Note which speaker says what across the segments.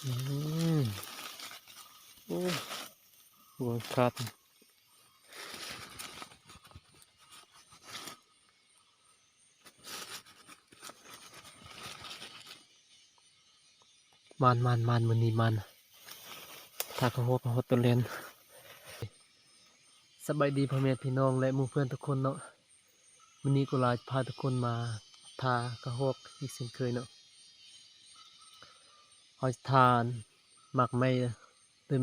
Speaker 1: อืมโอ้หัวขาดมันมันนี่มันถ้าเขาหัวเขาตัวเล่นสบายดีพ่อแม่พี่น้องและหมู่เพื่อนทุกคนเนาะวันนี้กูลาพาทุกคนมาทากระหอกอีกเช่นเคยเนาะหอยทานหมักไม่ตื่น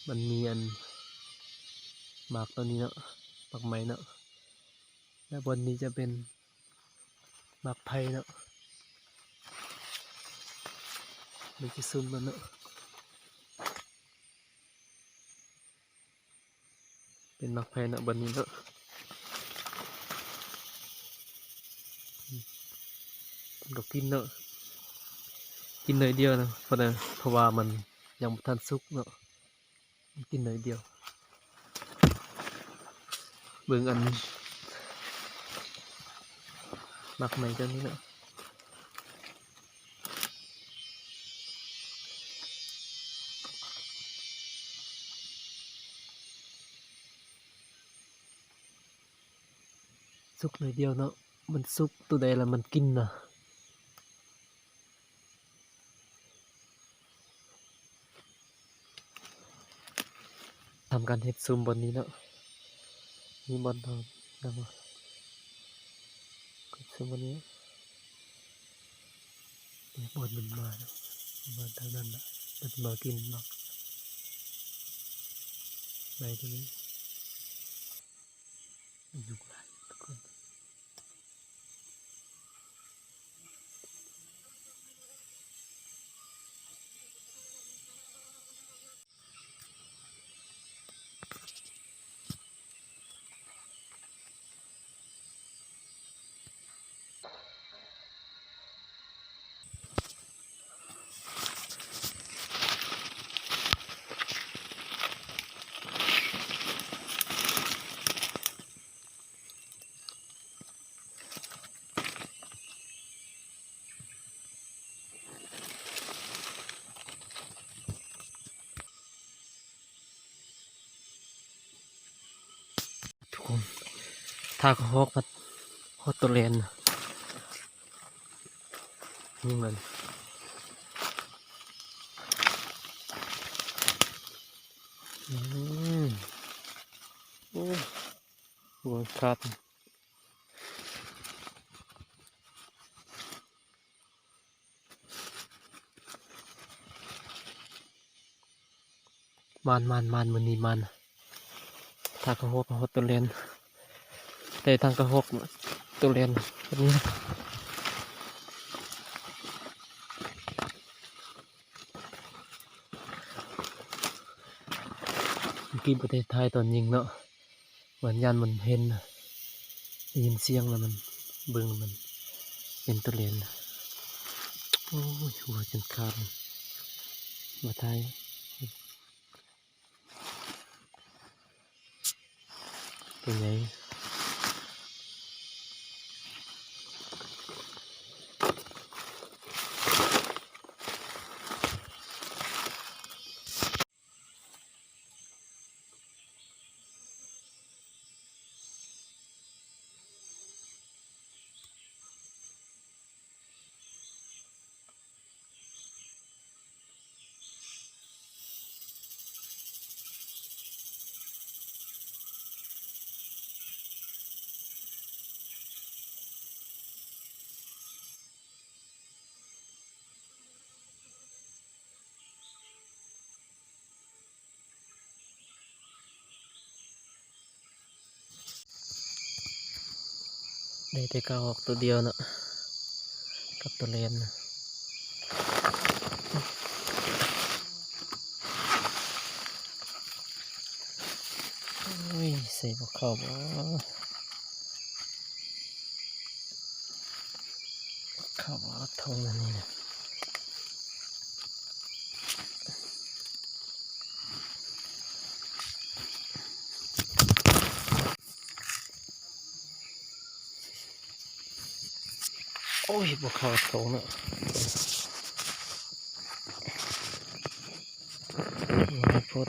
Speaker 1: มันมีอันหมักตัวนี้เนาะหมักไม้เนาะและบนนี้จะเป็นหมักไผ่เนาะมันจะซุ่มมันเนาะเป็นหมักไผ่เนาะบนนี้เนาะก็กินเนาะกินหน่อยเดียวนะเพราะว่ามันยังบ่ทันสุกเนาะกินหน่อยเดียวเบิ่งอันหมักไม้ตัวนี้เนาะสุกหน่อยเดียวเนาะมันสุกตัวใดแล้วมันกินนะทำการเฮ็ดซูมบนนี้เนาะมีบนทองนะมั้งกดซูมบนนี้เดี๋ยวบนมันมาเนาะมาทางนั้นนะมันมากินหมักในตัวนี้อยู่หลายทุกคนทากระหอกมาฮอตตัวเลนนี่มันอืมโอ้หัวขาดมันนี่มันทากระหอกฮอตตัวเลนแต่ทางกระหอกตัวเลนแบบนี้เมื่อกี้ประเทศไทยตอนยิงเนาะเหมือนยันมันเห็นได้ยินเสียงแล้วมันเบิ่งมันเป็นตัวเลนโอ้ยหัวจนขาดมาไทยเป็นไงได้แต่กระหอกตัวเดียวเนาะกับตัวเลนโอ้ยใส่พวกเขาบ่เขาบ่ทงอันนี้นะโอ้ยพวกเขาทงเนาะ ไม่พูด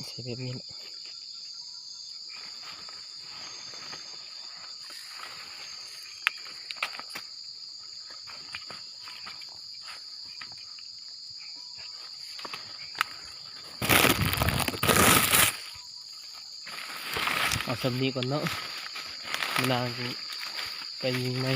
Speaker 1: ใช้แบบนี้แหละเอาสำนีก่อนเนาะมานางไปยิงไหม